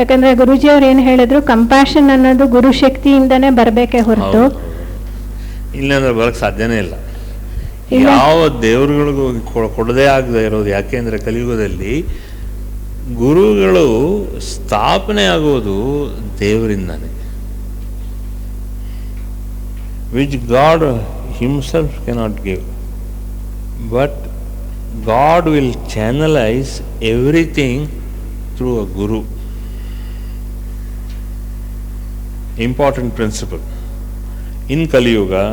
ಯಾಕಂದ್ರೆ ಗುರುಜಿಯವ್ರು ಏನು ಹೇಳಿದ್ರು, ಕಂಪ್ಯಾಷನ್ ಅನ್ನೋದು ಗುರು ಶಕ್ತಿಯಿಂದನೇ ಬರಬೇಕೇ ಹೊರತು ಇಲ್ಲಾಂದ್ರೆ ಬರಕ್ಕೆ ಸಾಧ್ಯನೇ ಇಲ್ಲ. ಯಾವ ದೇವರುಗಳಿಗೂ ಕೊಡದೇ ಆಗದೆ ಇರೋದು ಯಾಕೆಂದರೆ ಕಲಿಯುಗದಲ್ಲಿ ಗುರುಗಳು ಸ್ಥಾಪನೆ ಆಗೋದು ದೇವರಿಂದಾನೆ. Which God himself cannot give, but God will channelise everything through a guru. Important principle in Kali Yuga.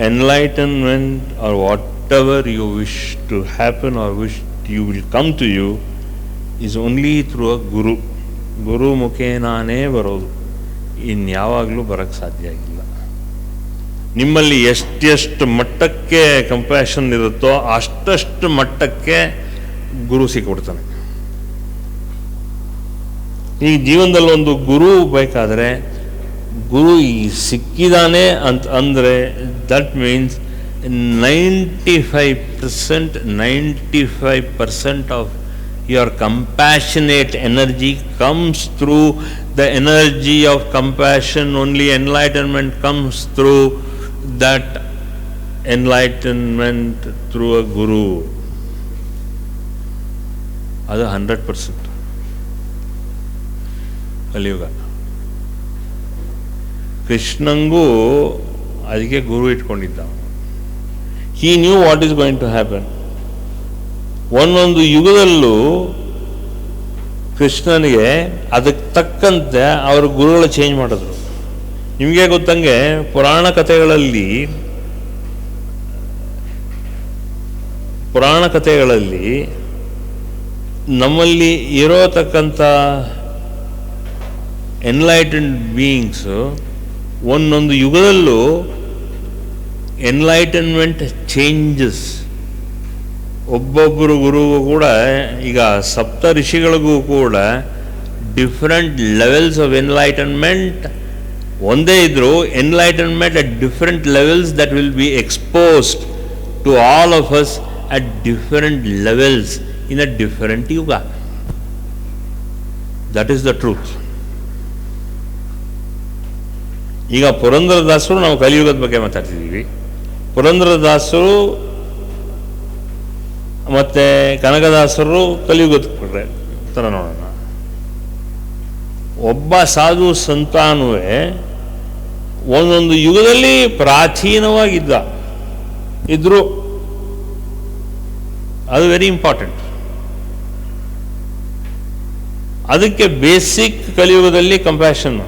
Enlightenment or whatever you wish to happen or wish you will come to you is only through a guru. ಗುರು ಮುಖೇನಾನೇ ಬರೋದು, ಇನ್ಯಾವಾಗಲೂ ಬರೋಕ್ಕೆ ಸಾಧ್ಯ ಆಗಿಲ್ಲ. ನಿಮ್ಮಲ್ಲಿ ಎಷ್ಟೆಷ್ಟು ಮಟ್ಟಕ್ಕೆ compassion ಇರುತ್ತೋ ಅಷ್ಟಷ್ಟು ಮಟ್ಟಕ್ಕೆ ಗುರು ಸಿಕ್ಬಿಡ್ತಾನೆ. ಈ ಜೀವನದಲ್ಲಿ ಒಂದು ಗುರು ಬೇಕಾದರೆ ಗುರು ಸಿಕ್ಕಿದಾನೆ ಅಂತ ಅಂದರೆ that means 95% of your compassionate energy comes through the energy of compassion. Only enlightenment comes through that enlightenment through a guru. ಅದು 100% ಕಲಿಯುಗ. ಕೃಷ್ಣಂಗೂ ಅದಕ್ಕೆ ಗುರು ಇಟ್ಕೊಂಡಿದ್ದ. He knew what is going to happen. ಒಂದೊಂದು ಯುಗದಲ್ಲೂ ಕೃಷ್ಣನಿಗೆ ಅದಕ್ಕೆ ತಕ್ಕಂತೆ ಅವರು ಗುರುಗಳು ಚೇಂಜ್ ಮಾಡಿದ್ರು. ನಿಮಗೆ ಗೊತ್ತಂಗೆ ಪುರಾಣ ಕಥೆಗಳಲ್ಲಿ ನಮ್ಮಲ್ಲಿ ಇರೋತಕ್ಕಂಥ ಎನ್ಲೈಟನ್ಡ್ ಬೀಯಿಂಗ್ಸು ಒಂದೊಂದು ಯುಗದಲ್ಲೂ ಎನ್ಲೈಟನ್ಮೆಂಟ್ ಚೇಂಜಸ್. ಒಬ್ಬೊಬ್ಬರು ಗುರುಗೂ ಕೂಡ, ಈಗ ಸಪ್ತ ಋಷಿಗಳಿಗೂ ಕೂಡ ಡಿಫ್ರೆಂಟ್ ಲೆವೆಲ್ಸ್ ಆಫ್ ಎನ್ಲೈಟನ್ಮೆಂಟ್ ಒಂದೇ ಇದ್ದರೂ enlightenment at different levels that will be exposed to all of us at different levels in a different yuga. That is the truth. ಈಗ ಪುರಂದರದಾಸರು, ನಾವು ಕಲಿಯುಗದ ಬಗ್ಗೆ ಮಾತಾಡ್ತಿದ್ದೀವಿ, ಪುರಂದರದಾಸರು ಮತ್ತು ಕನಕದಾಸರು ಕಲಿಯುಗದ ಥರ ನೋಡೋಣ. ಒಬ್ಬ ಸಾಧು ಸಂತಾನುವೆ ಒಂದೊಂದು ಯುಗದಲ್ಲಿ ಇದ್ರು. ಅದು ವೆರಿ ಇಂಪಾರ್ಟೆಂಟ್. ಅದಕ್ಕೆ ಬೇಸಿಕ್ ಕಲಿಯುಗದಲ್ಲಿ ಕಂಪ್ಯಾಷನ್.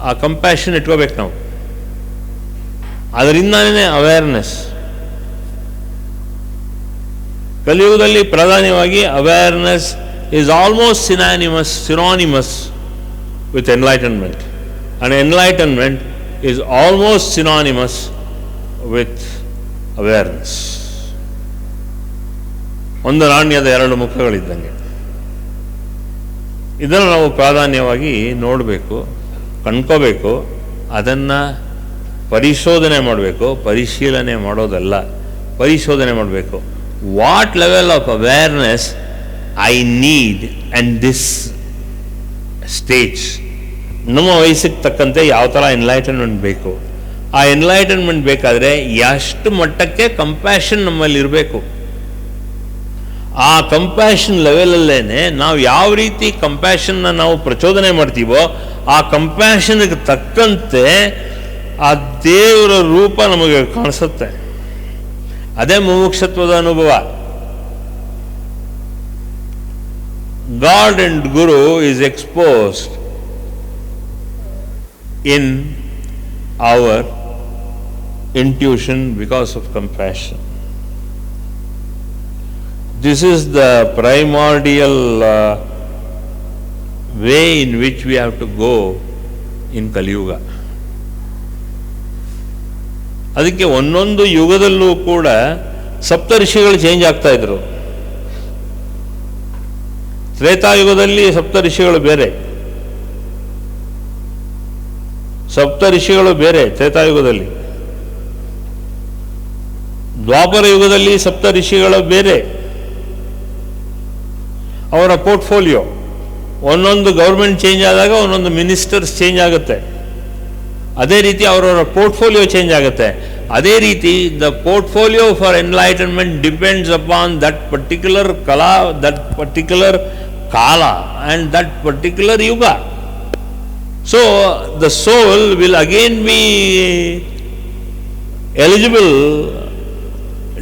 ಆ ಕಂಪ್ಯಾಷನ್ ಇಟ್ಕೋಬೇಕು ನಾವು. ಅದರಿಂದಾನೇ ಅವೇರ್ನೆಸ್. ಕಲಿಯುಗದಲ್ಲಿ ಪ್ರಧಾನವಾಗಿ awareness is almost synonymous with enlightenment, and enlightenment is almost synonymous with awareness. ಒಂದು ನಾಣ್ಯದ ಎರಡು ಮುಖಗಳಿದ್ದಂಗೆ. ಇದನ್ನು ನಾವು ಪ್ರಾಧಾನ್ಯವಾಗಿ ನೋಡಬೇಕು, ಕಂಡ್ಕೋಬೇಕು, ಅದನ್ನು ಪರಿಶೋಧನೆ ಮಾಡಬೇಕು. ಪರಿಶೀಲನೆ ಮಾಡೋದಲ್ಲ, ಪರಿಶೋಧನೆ ಮಾಡಬೇಕು. What level of awareness I need and this stage. ನಮ್ಮ ವಯಸ್ಸಿಗೆ ತಕ್ಕಂತೆ ಯಾವ ಥರ ಎನ್ಲೈಟನ್ಮೆಂಟ್ ಬೇಕು, ಆ ಎನ್ಲೈಟನ್ಮೆಂಟ್ ಬೇಕಾದರೆ ಎಷ್ಟು ಮಟ್ಟಕ್ಕೆ ಕಂಪ್ಯಾಷನ್ ನಮ್ಮಲ್ಲಿ ಇರಬೇಕು. ಆ ಕಂಪ್ಯಾಷನ್ ಲೆವೆಲಲ್ಲೇ ನಾವು ಯಾವ ರೀತಿ ಕಂಪ್ಯಾಷನ್ನ ನಾವು ಪ್ರಚೋದನೆ ಮಾಡ್ತೀವೋ ಆ ಕಂಪ್ಯಾಷನ್ಗೆ ತಕ್ಕಂತೆ ಆ ದೇವರ ರೂಪ ನಮಗೆ ಕಾಣಿಸುತ್ತೆ. ಅದೇ ಮುಮುಕ್ಷತ್ವದ ಅನುಭವ. God and Guru is exposed in our intuition because of compassion. This is the primordial way in which we have to go in Kali Yuga. ಅದಕ್ಕೆ ಒಂದೊಂದು ಯುಗದಲ್ಲೂ ಕೂಡ ಸಪ್ತಋಷಿಗಳು ಚೇಂಜ್ ಆಗ್ತಾ ಇದ್ರು. ತ್ರೇತಾಯುಗದಲ್ಲಿ ಸಪ್ತಋಷಿಗಳು ಬೇರೆ, ತ್ರೇತಾಯುಗದಲ್ಲಿ ದ್ವಾಪರ ಯುಗದಲ್ಲಿ ಸಪ್ತ ಋಷಿಗಳ ಬೇರೆ, ಅವರ ಪೋರ್ಟ್ಫೋಲಿಯೋ ಒಂದೊಂದು ಗೌರ್ಮೆಂಟ್ ಚೇಂಜ್ ಆದಾಗ ಒಂದೊಂದು ಮಿನಿಸ್ಟರ್ಸ್ ಚೇಂಜ್ ಆಗುತ್ತೆ. ಅದೇ ರೀತಿ ಅವರವರ ಪೋರ್ಟ್ಫೋಲಿಯೋ ಚೇಂಜ್ ಆಗುತ್ತೆ. ಅದೇ ರೀತಿ the portfolio for enlightenment depends upon that particular ಕಲಾ, ದಟ್ ಪರ್ಟಿಕ್ಯುಲರ್ ಕಾಲ ಆ್ಯಂಡ್ ದಟ್ ಪರ್ಟಿಕ್ಯುಲರ್ ಯುಗ. So the soul will again be eligible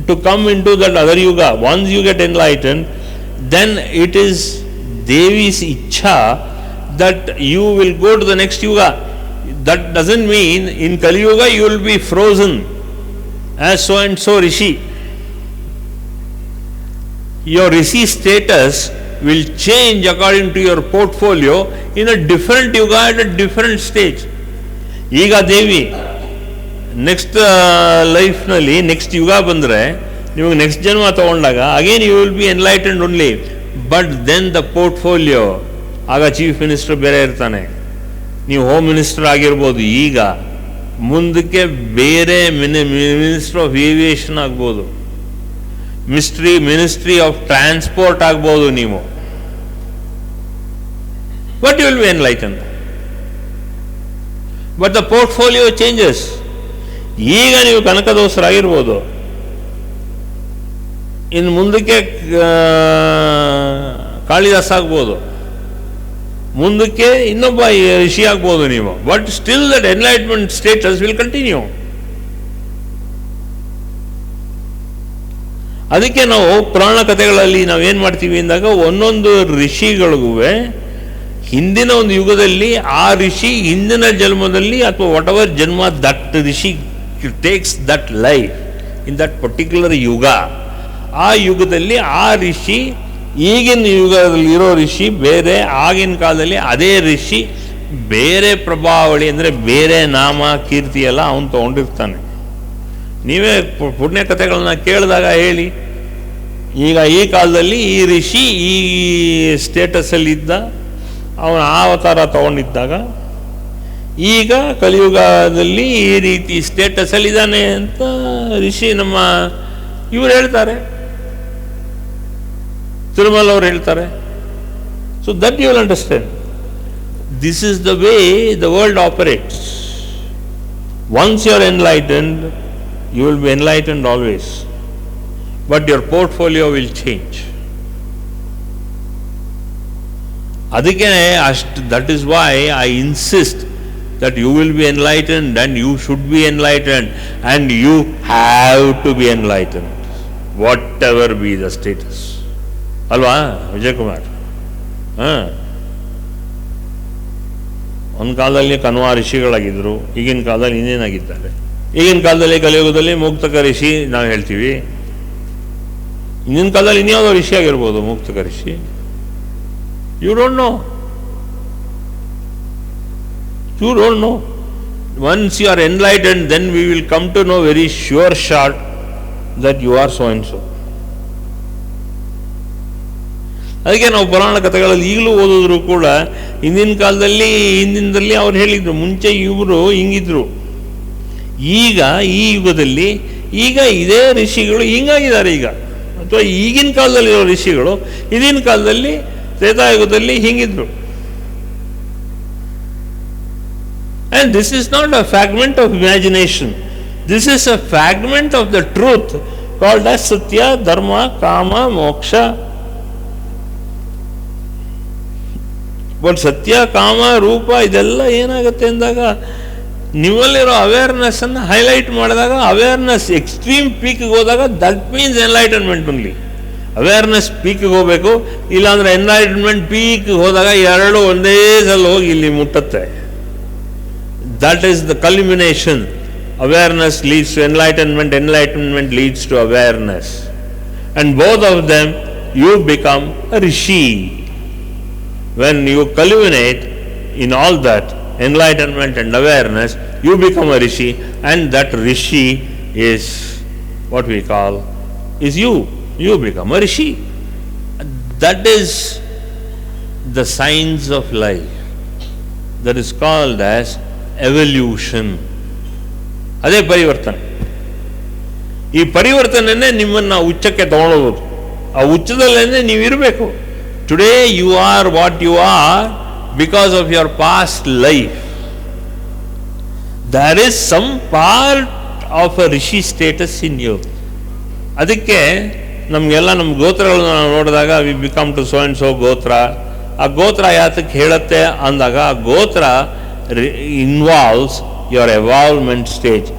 to come into that other yuga. Once you get enlightened, then it is Devi's ichha that you will go to the next yuga. That doesn't mean in Kali Yuga you will be frozen as so and so rishi. Your rishi status will change according to your portfolio in a different yuga at a different stage. ಈಗ ದೇವಿ next ಲೈಫ್ನಲ್ಲಿ next ಯುಗ ಬಂದರೆ, ನಿಮಗೆ next ಜನ್ಮ ತಗೊಂಡಾಗ again you will be enlightened only, but then the portfolio, ಆಗ chief minister ಬೇರೆ ಇರ್ತಾನೆ, ನೀವು ಹೋಮ್ ಮಿನಿಸ್ಟರ್ ಆಗಿರ್ಬೋದು. ಈಗ ಮುಂದಕ್ಕೆ ಬೇರೆ ಮಿನಿಸ್ಟರ್ ಆಫ್ ಏವಿಯೇಷನ್ ಆಗ್ಬೋದು, ಮಿನಿಸ್ಟ್ರಿ ಆಫ್ ಟ್ರಾನ್ಸ್ಪೋರ್ಟ್ ಆಗ್ಬೋದು ನೀವು. But you will be enlightened, but the portfolio changes. ಈಗ ನೀವು ಕನಕದೋಸರಾಗಿರ್ಬೋದು, ಇನ್ನು ಮುಂದಕ್ಕೆ ಕಾಳಿದಾಸ ಆಗ್ಬೋದು, ಮುಂದಕ್ಕೆ ಇನ್ನೊಬ್ಬ ಋಷಿ ಆಗ್ಬೋದು ನೀವು. But still that enlightenment status will continue. ಅದಕ್ಕೆ ನಾವು ಪುರಾಣ ಕಥೆಗಳಲ್ಲಿ ನಾವೇನು ಮಾಡ್ತೀವಿ ಅಂದಾಗ, ಒಂದೊಂದು ಋಷಿಗಳಿಗೂ ಹಿಂದಿನ ಒಂದು ಯುಗದಲ್ಲಿ ಆ ಋಷಿ ಹಿಂದಿನ ಜನ್ಮದಲ್ಲಿ ಅಥವಾ ವಾಟ್ ಎವರ್ ಜನ್ಮ that Rishi takes that life in that particular ಯುಗ, ಆ ಯುಗದಲ್ಲಿ ಆ ಋಷಿ, ಈಗಿನ ಯುಗದಲ್ಲಿ ಇರೋ ಋಷಿ ಬೇರೆ, ಆಗಿನ ಕಾಲದಲ್ಲಿ ಅದೇ ಋಷಿ ಬೇರೆ ಪ್ರಭಾವಳಿ, ಅಂದರೆ ಬೇರೆ ನಾಮ ಕೀರ್ತಿ ಎಲ್ಲ ಅವನು ತೊಗೊಂಡಿರ್ತಾನೆ. ನೀವೇ ಪುಣ್ಯಕಥೆಗಳನ್ನ ಕೇಳಿದಾಗ ಹೇಳಿ, ಈಗ ಈ ಕಾಲದಲ್ಲಿ ಈ ಋಷಿ ಈ ಸ್ಟೇಟಸಲ್ಲಿ ಇದ್ದ, ಅವನ ಆ ಅವತಾರ ತಗೊಂಡಿದ್ದಾಗ ಈಗ ಕಲಿಯುಗದಲ್ಲಿ ಈ ರೀತಿ ಸ್ಟೇಟಸಲ್ಲಿದ್ದಾನೆ ಅಂತ ಋಷಿ ನಮ್ಮ ಇವರು ಹೇಳ್ತಾರೆ, ತಿರುಮಲ ಅವರು ಹೇಳ್ತಾರೆ. So that you will understand, this is the way the world operates. Once you are enlightened, you will be enlightened always, but your portfolio will change. ಅದಕ್ಕೆ that is why I insist that you will be enlightened and you should be enlightened and you have to be enlightened, whatever be the status. ಅಲ್ವಾ ವಿಜಯ್ ಕುಮಾರ್? ಒಂದು ಕಾಲದಲ್ಲಿ ಕಣ್ವ ಋಷಿಗಳಾಗಿದ್ದರು, ಈಗಿನ ಕಾಲದಲ್ಲಿ ಇನ್ನೇನಾಗಿದ್ದಾರೆ? ಈಗಿನ ಕಾಲದಲ್ಲಿ ಕಲಿಯುಗದಲ್ಲಿ ಮುಕ್ತಕ ಋಷಿ ನಾವು ಹೇಳ್ತೀವಿ, ಹಿಂದಿನ ಕಾಲದಲ್ಲಿ ಇನ್ಯಾವುದೋ ಋಷಿ ಆಗಿರ್ಬೋದು ಮುಕ್ತಕ ಋಷಿ. You don't know. You don't know. Once you are enlightened, then we will come to know very sure shot that you are so and so. ಅದಕ್ಕೆ ನಾವು ಪುರಾಣ ಕಥೆಗಳಲ್ಲಿ ಈಗಲೂ ಓದಿದ್ರು ಕೂಡ ಹಿಂದಿನದಲ್ಲಿ ಅವ್ರು ಹೇಳಿದ್ರು, ಮುಂಚೆ ಇವರು ಹಿಂಗಿದ್ರು, ಈಗ ಈ ಯುಗದಲ್ಲಿ ಈಗ ಇದೇ ಋಷಿಗಳು ಹಿಂಗಾಗಿದ್ದಾರೆ. ಈಗ ಅಥವಾ ಈಗಿನ ಕಾಲದಲ್ಲಿರೋ ಋಷಿಗಳು ಹಿಂದಿನ ಕಾಲದಲ್ಲಿ ತ್ರೇತಾಯುಗದಲ್ಲಿ ಹಿಂಗಿದ್ರು. And this is not a fragment of imagination. This is a fragment of the truth called as Satya, Dharma, Kama, Moksha. But ಸತ್ಯ, ಕಾಮ, ರೂಪ ಇದೆಲ್ಲ ಏನಾಗುತ್ತೆ ಅಂದಾಗ ನೀವಲ್ಲಿರೋ ಅವೇರ್ನೆಸ್ಸನ್ನು ಹೈಲೈಟ್ ಮಾಡಿದಾಗ, ಅವೇರ್ನೆಸ್ ಎಕ್ಸ್ಟ್ರೀಮ್ ಪೀಕ್ಗೆ ಹೋದಾಗ that means enlightenment only. Awareness ಪೀಕ್ಗೆ ಹೋಗಬೇಕು, ಇಲ್ಲಾಂದರೆ ಎನ್ಲೈಟನ್ಮೆಂಟ್ ಪೀಕ್ಗೆ ಹೋದಾಗ ಎರಡು ಒಂದೇ ಸಲ ಹೋಗಿ ಇಲ್ಲಿ ಮುಟ್ಟುತ್ತೆ. That is the culmination. Awareness leads to enlightenment, enlightenment leads to awareness, and both of them you become a rishi. When you culminate in all that enlightenment and awareness, you become a rishi, and that rishi is what we call is you. You become a rishi. That is the science of life. That is called as evolution. ಅದೇ ಪರಿವರ್ತನೆ. ಈ ಪರಿವರ್ತನೆಯೇ ನಿಮ್ಮನ್ನು ಉಚ್ಚಕ್ಕೆ ತಗೊಳ್ಳೋದು. ಆ ಉಚ್ಚದಲ್ಲೇ ನೀವಿರಬೇಕು. Today you are what you are because of your past life. There is some part of a rishi status in you. ಅದಕ್ಕೆ ನಮಗೆಲ್ಲ ನಮ್ಮ ಗೋತ್ರಗಳನ್ನ ನಾವು ನೋಡಿದಾಗ we become to so and so gotra. ಆ ಗೋತ್ರ ಯಾತಕ್ಕೆ ಹೇಳುತ್ತೆ ಅಂದಾಗ ಆ gotra involves your evolvement stage.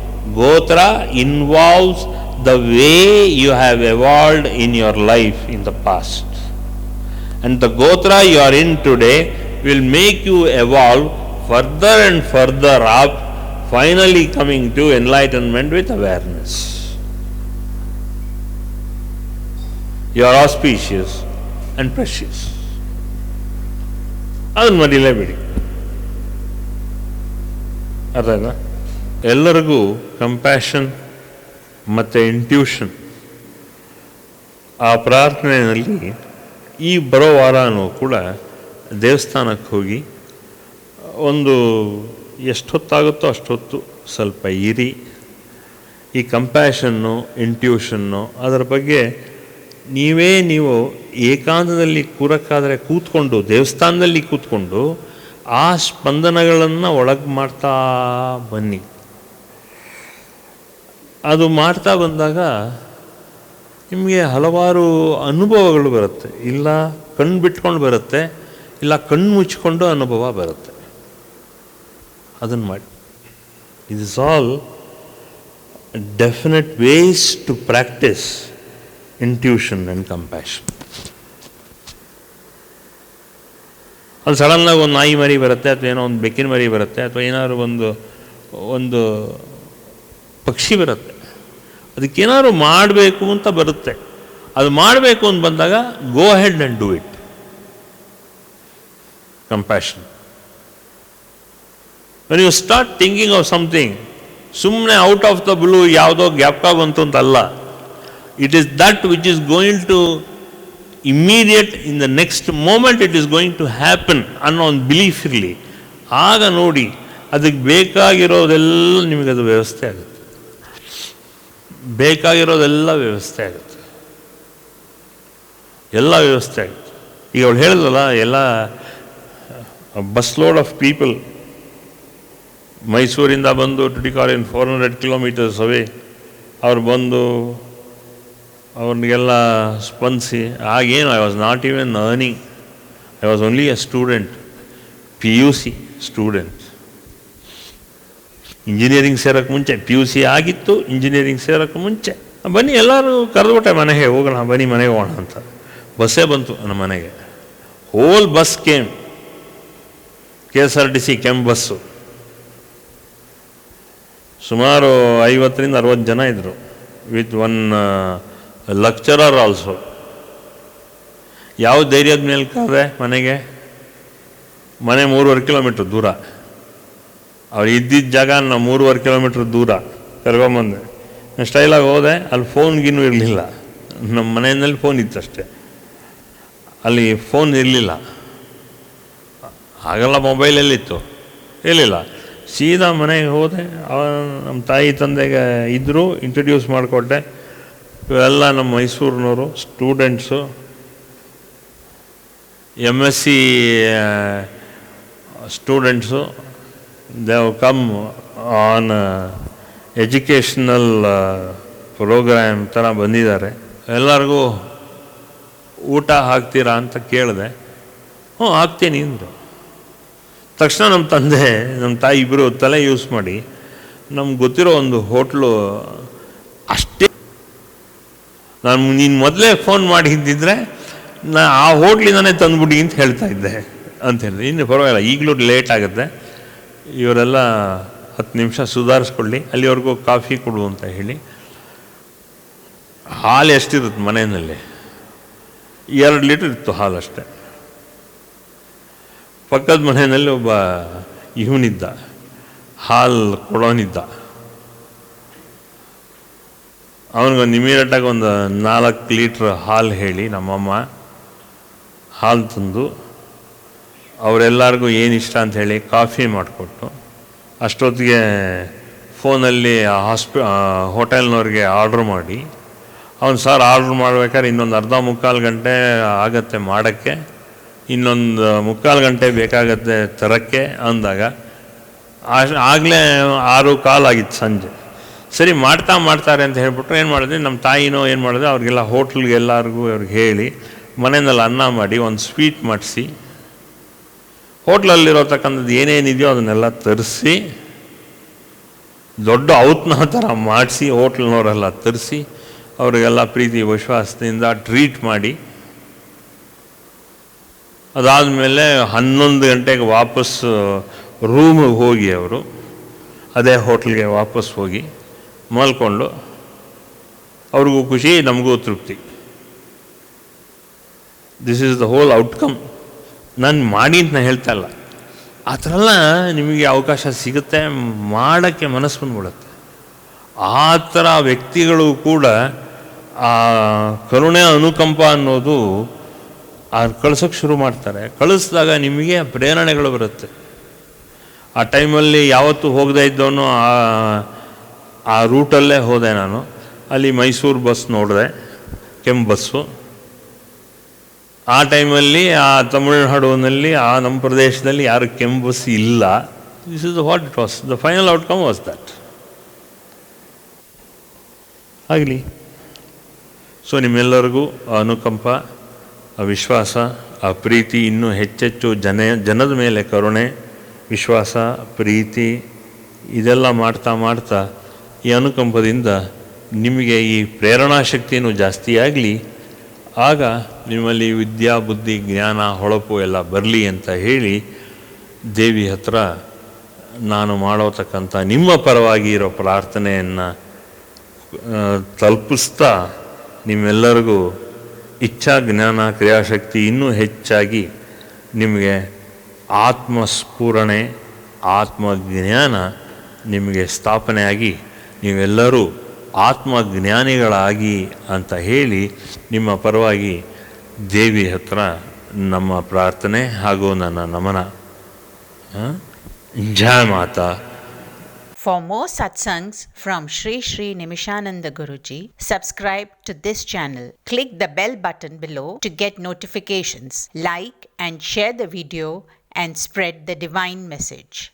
Gotra involves the way you have evolved in your life in the past, and the gotra you are in today will make you evolve further and further up, finally coming to enlightenment with awareness. You are auspicious and precious. ಅದನ್ನು ಮರಿಲೇಬೇಡಿ. ಅರ್ಥ ಆಯ್ತಾ? ಎಲ್ಲರಿಗೂ compassion ಮತ್ತು intuition ಆ ಪ್ರಾರ್ಥನೆಯಲ್ಲಿ ಈ ಬರೋ ವಾರನೂ ಕೂಡ ದೇವಸ್ಥಾನಕ್ಕೆ ಹೋಗಿ ಒಂದು ಎಷ್ಟೊತ್ತಾಗುತ್ತೋ ಅಷ್ಟೊತ್ತು ಸ್ವಲ್ಪ ಇರಿ. ಈ ಕಂಪ್ಯಾಷನ್ನು ಇಂಟ್ಯೂಷನ್ನು ಅದರ ಬಗ್ಗೆ ನೀವು ಏಕಾಂತದಲ್ಲಿ ಕೂರಕ್ಕಾದರೆ ಕೂತ್ಕೊಂಡು ದೇವಸ್ಥಾನದಲ್ಲಿ ಕೂತ್ಕೊಂಡು ಆ ಸ್ಪಂದನಗಳನ್ನು ಒಳಗೆ ಮಾಡ್ತಾ ಬನ್ನಿ. ಅದು ಮಾಡ್ತಾ ಬಂದಾಗ ನಿಮಗೆ ಹಲವಾರು ಅನುಭವಗಳು ಬರುತ್ತೆ. ಇಲ್ಲ ಕಣ್ಣು ಬಿಟ್ಕೊಂಡು ಬರುತ್ತೆ, ಇಲ್ಲ ಕಣ್ಣು ಮುಚ್ಕೊಂಡು ಅನುಭವ ಬರುತ್ತೆ. ಅದನ್ನು ಮಾಡಿ. It is all definite ways to practice intuition and compassion. ಅಲ್ಲಿ ಸಡನ್ನಾಗಿ ಒಂದು ನಾಯಿ ಮರಿ ಬರುತ್ತೆ, ಅಥವಾ ಏನೋ ಒಂದು ಬೆಕ್ಕಿನ ಮರಿ ಬರುತ್ತೆ, ಅಥವಾ ಏನಾದ್ರು ಒಂದು ಪಕ್ಷಿ ಬರುತ್ತೆ. ಅದಕ್ಕೇನಾದ್ರು ಮಾಡಬೇಕು ಅಂತ ಬರುತ್ತೆ. ಅದು ಮಾಡಬೇಕು ಅಂತ ಬಂದಾಗ go ahead and do it. Compassion. When you start thinking of something, ಸುಮ್ಮನೆ ಔಟ್ ಆಫ್ ದ ಬ್ಲೂ ಯಾವುದೋ ಜ್ಞಾಪಕ ಬಂತು ಅಂತಲ್ಲ. It is that which is going to immediate in the next moment it is going to happen ಅನ್ನೋ ಒಂದು belief ಇರಲಿ. ಆಗ ನೋಡಿ ಅದಕ್ಕೆ ಬೇಕಾಗಿರೋದೆಲ್ಲ ನಿಮಗದು ವ್ಯವಸ್ಥೆ ಆಗುತ್ತೆ. ಬೇಕಾಗಿರೋದೆಲ್ಲ ವ್ಯವಸ್ಥೆ ಆಗುತ್ತೆ. ಎಲ್ಲ ವ್ಯವಸ್ಥೆ ಆಗುತ್ತೆ. ಈಗ ಅವಳು ಹೇಳಿದ್ರಲ್ಲ, ಎಲ್ಲ ಬಸ್ ಲೋಡ್ ಆಫ್ ಪೀಪಲ್ ಮೈಸೂರಿಂದ ಬಂದು ಟುಟಿಕಾರಿನ್ 400 ಕಿಲೋಮೀಟರ್ಸ್ ಅವೇ ಅವ್ರು ಬಂದು ಅವ್ರಿಗೆಲ್ಲ ಸ್ಪಂದಿಸಿ. ಆಗೇನು I was not even earning, I was only a student, PUC student. Engineering ಸೇರೋಕ್ಕೆ ಮುಂಚೆ PUC ಆಗಿತ್ತು. ಇಂಜಿನಿಯರಿಂಗ್ ಸೇರೋಕ್ಕೆ ಮುಂಚೆ ಬನ್ನಿ ಎಲ್ಲರೂ ಕರೆದುಬಿಟ್ಟೆ ಮನೆಗೆ ಹೋಗೋಣ, ಬನ್ನಿ ಮನೆಗೆ ಹೋಗೋಣ ಅಂತ. ಬಸ್ಸೇ ಬಂತು ನಮ್ಮ ಮನೆಗೆ. ಹೋಲ್ ಬಸ್ ಕೇಮ್, KSRTC ಕೆಂಪು ಬಸ್ಸು. ಸುಮಾರು 50ರಿಂದ 60 ಜನ ಇದ್ದರು, ವಿತ್ ಒನ್ ಲೆಕ್ಚರರ್ ಆಲ್ಸೋ. ಯಾವ ಧೈರ್ಯದ ಮೇಲೆ ಕರೆದೆ ಮನೆಗೆ? ಮನೆ 3.5 ಕಿಲೋಮೀಟ್ರ್ ದೂರ. ಅವ್ರು ಇದ್ದಿದ್ದ ಜಾಗ ನಾವು 3.5 ಕಿಲೋಮೀಟ್ರ್ ದೂರ ಕರ್ಕೊಂಬಂದೆ. ಸ್ಟೈಲಾಗಿ ಹೋದೆ. ಅಲ್ಲಿ ಫೋನ್ಗಿನ್ನೂ ಇರಲಿಲ್ಲ. ನಮ್ಮ ಮನೆಯಲ್ಲಿ ಫೋನ್ ಇತ್ತಷ್ಟೆ, ಅಲ್ಲಿ ಫೋನ್ ಇರಲಿಲ್ಲ. ಆಗೆಲ್ಲ ಮೊಬೈಲಲ್ಲಿತ್ತು, ಇರಲಿಲ್ಲ. ಸೀದಾ ಮನೆಗೆ ಹೋದೆ. ನಮ್ಮ ತಾಯಿ ತಂದೆಗೆ ಇದ್ದರು, ಇಂಟ್ರಡ್ಯೂಸ್ ಮಾಡಿಕೊಟ್ಟೆ. ಇವೆಲ್ಲ ನಮ್ಮ ಮೈಸೂರಿನವರು students, MSc students. They have come on educational programme ಥರ ಬಂದಿದ್ದಾರೆ. ಎಲ್ಲರಿಗೂ ಊಟ ಹಾಕ್ತೀರಾ ಅಂತ ಕೇಳಿದೆ. ಹ್ಞೂ ಹಾಕ್ತೀನಿ ಅಂದರು. ತಕ್ಷಣ ನಮ್ಮ ತಂದೆ ನಮ್ಮ ತಾಯಿ ಇಬ್ಬರು ತಲೆ ಯೂಸ್ ಮಾಡಿ ನಮ್ಗೆ ಗೊತ್ತಿರೋ ಒಂದು ಹೋಟ್ಲು ಅಷ್ಟೇ. ನೀನು ಮೊದಲೇ ಫೋನ್ ಮಾಡಿದ್ದಿದ್ರೆ ಆ ಹೋಟ್ಲಿಂದನೇ ತಂದುಬಿಡಿ ಅಂತ ಹೇಳ್ತಾ ಇದ್ದೆ ಅಂತ ಹೇಳಿದೆ. ಇನ್ನು ಪರವಾಗಿಲ್ಲ, ಈಗಲೂ ಲೇಟ್ ಆಗುತ್ತೆ, ಇವರೆಲ್ಲ 10 ನಿಮಿಷ ಸುಧಾರಿಸ್ಕೊಳ್ಳಿ, ಅಲ್ಲಿವರೆಗೂ ಕಾಫಿ ಕೊಡು ಅಂತ ಹೇಳಿ. ಹಾಲು ಎಷ್ಟಿರುತ್ತೆ ಮನೆಯಲ್ಲಿ? 2 ಲೀಟ್ರ್ ಇತ್ತು ಹಾಲು ಅಷ್ಟೆ. ಪಕ್ಕದ ಮನೆಯಲ್ಲಿ ಒಬ್ಬ ಇವನಿದ್ದ, ಹಾಲು ಕೊಡೋನಿದ್ದ. ಅವನಿಗೊಂದು ಇಮಿಡಿಯೇಟಾಗಿ ಒಂದು 4 ಲೀಟ್ರ್ ಹಾಲು ಹೇಳಿ ನಮ್ಮಮ್ಮ ಹಾಲು ತಂದು ಅವರೆಲ್ಲರಿಗೂ ಏನಿಷ್ಟ ಅಂತ ಹೇಳಿ ಕಾಫಿ ಮಾಡಿಕೊಟ್ಟು, ಅಷ್ಟೊತ್ತಿಗೆ ಫೋನಲ್ಲಿ ಹೋಟೆಲ್ನವ್ರಿಗೆ ಆರ್ಡ್ರ್ ಮಾಡಿ, ಅವ್ನು ಸರ್ ಆರ್ಡ್ರ್ ಮಾಡ್ಬೇಕಾದ್ರೆ ಇನ್ನೊಂದು ಅರ್ಧ ಮುಕ್ಕಾಲು ಗಂಟೆ ಆಗತ್ತೆ ಮಾಡೋಕ್ಕೆ, ಇನ್ನೊಂದು ಮುಕ್ಕಾಲು ಗಂಟೆ ಬೇಕಾಗತ್ತೆ ತರೋಕ್ಕೆ ಅಂದಾಗ ಆಗಲೇ 6:15 ಆಗಿತ್ತು ಸಂಜೆ. ಸರಿ ಮಾಡ್ತಾರೆ ಅಂತ ಹೇಳ್ಬಿಟ್ರು. ಏನು ಮಾಡಿದ್ವಿ, ನಮ್ಮ ತಾಯಿನೋ ಏನು ಮಾಡಿದೆ, ಅವ್ರಿಗೆಲ್ಲ ಹೋಟ್ಲ್ಗೆ ಎಲ್ಲರಿಗೂ ಅವ್ರಿಗೆ ಹೇಳಿ ಮನೆಯಲ್ಲಿ ಅನ್ನ ಮಾಡಿ ಒಂದು ಸ್ವೀಟ್ ಮಾಡಿಸಿ, ಹೋಟ್ಲಲ್ಲಿರೋತಕ್ಕಂಥದ್ದು ಏನೇನಿದೆಯೋ ಅದನ್ನೆಲ್ಲ ತರಿಸಿ, ದೊಡ್ಡ ಔತಣ ಥರ ಮಾಡಿಸಿ ಹೋಟ್ಲ್ನವರೆಲ್ಲ ತರಿಸಿ ಅವರಿಗೆಲ್ಲ ಪ್ರೀತಿ ವಿಶ್ವಾಸದಿಂದ ಟ್ರೀಟ್ ಮಾಡಿ, ಅದಾದಮೇಲೆ 11 ಗಂಟೆಗೆ ವಾಪಸ್ ರೂಮಿಗೆ ಹೋಗಿ ಅವರು ಅದೇ ಹೋಟ್ಲಿಗೆ ವಾಪಸ್ ಹೋಗಿ ಮಲ್ಕೊಂಡು, ಅವ್ರಿಗೂ ಖುಷಿ, ನಮಗೂ ತೃಪ್ತಿ. This is the whole outcome. ನಾನು ಮಾಡಿ ಅಂತ ನಾನು ಹೇಳ್ತಾ ಇಲ್ಲ, ಆ ಥರ ಎಲ್ಲ ನಿಮಗೆ ಅವಕಾಶ ಸಿಗುತ್ತೆ, ಮಾಡೋಕ್ಕೆ ಮನಸ್ಸು ಬಂದ್ಬಿಡುತ್ತೆ. ಆ ಥರ ವ್ಯಕ್ತಿಗಳು ಕೂಡ ಆ ಕರುಣೆ ಅನುಕಂಪ ಅನ್ನೋದು ಕಳ್ಸೋಕ್ಕೆ ಶುರು ಮಾಡ್ತಾರೆ. ಕಳಿಸಿದಾಗ ನಿಮಗೆ ಪ್ರೇರಣೆಗಳು ಬರುತ್ತೆ. ಆ ಟೈಮಲ್ಲಿ ಯಾವತ್ತೂ ಹೋಗದೇ ಇದ್ದವನು ಆ ರೂಟಲ್ಲೇ ಹೋದೆ ನಾನು. ಅಲ್ಲಿ ಮೈಸೂರು ಬಸ್ ನೋಡಿದೆ, ಕೆಂಪು ಬಸ್ಸು. ಆ ಟೈಮಲ್ಲಿ ಆ ತಮಿಳುನಾಡಿನಲ್ಲಿ ನಮ್ಮ ಪ್ರದೇಶದಲ್ಲಿ ಯಾರು ಕೆಂಪು ಬಸ್ ಇಲ್ಲ. This is what it was, the final outcome was that. ಆಗಲಿ. ಸೊ ನಿಮ್ಮೆಲ್ಲರಿಗೂ ಆ ಅನುಕಂಪ, ಆ ವಿಶ್ವಾಸ, ಆ ಪ್ರೀತಿ ಇನ್ನೂ ಹೆಚ್ಚೆಚ್ಚು ಜನದ ಮೇಲೆ ಕರುಣೆ, ವಿಶ್ವಾಸ, ಪ್ರೀತಿ ಇದೆಲ್ಲ ಮಾಡ್ತಾ ಈ ಅನುಕಂಪದಿಂದ ನಿಮಗೆ ಈ ಪ್ರೇರಣಾ ಶಕ್ತಿಯೂ ಜಾಸ್ತಿ ಆಗಲಿ. ಆಗ ನಿಮ್ಮಲ್ಲಿ ವಿದ್ಯಾ, ಬುದ್ಧಿ, ಜ್ಞಾನ, ಹೊಳಪು ಎಲ್ಲ ಬರಲಿ ಅಂತ ಹೇಳಿ ದೇವಿ ಹತ್ರ ನಾನು ಮಾಡೋತಕ್ಕಂಥ ನಿಮ್ಮ ಪರವಾಗಿ ಇರೋ ಪ್ರಾರ್ಥನೆಯನ್ನು ತಲುಪಿಸ್ತಾ ನಿಮ್ಮೆಲ್ಲರಿಗೂ ಇಚ್ಛಾ, ಜ್ಞಾನ, ಕ್ರಿಯಾಶಕ್ತಿ ಇನ್ನೂ ಹೆಚ್ಚಾಗಿ ನಿಮಗೆ ಆತ್ಮಸ್ಫುರಣೆ, ಆತ್ಮಜ್ಞಾನ ನಿಮಗೆ ಸ್ಥಾಪನೆಯಾಗಿ ನೀವೆಲ್ಲರೂ ಆತ್ಮಜ್ಞಾನಿಗಳಾಗಿ ಅಂತ ಹೇಳಿ ನಿಮ್ಮ ಪರವಾಗಿ ದೇವಿ ಹತ್ರ ನಮ್ಮ ಪ್ರಾರ್ಥನೆ ಹಾಗೂ ನನ್ನ ನಮನ. ಜಯ ಮಾತಾ. For more satsangs from Sri Sri Nimishananda Guruji, subscribe to this channel. Click the bell button below to get notifications. Like and share the video and spread the divine message.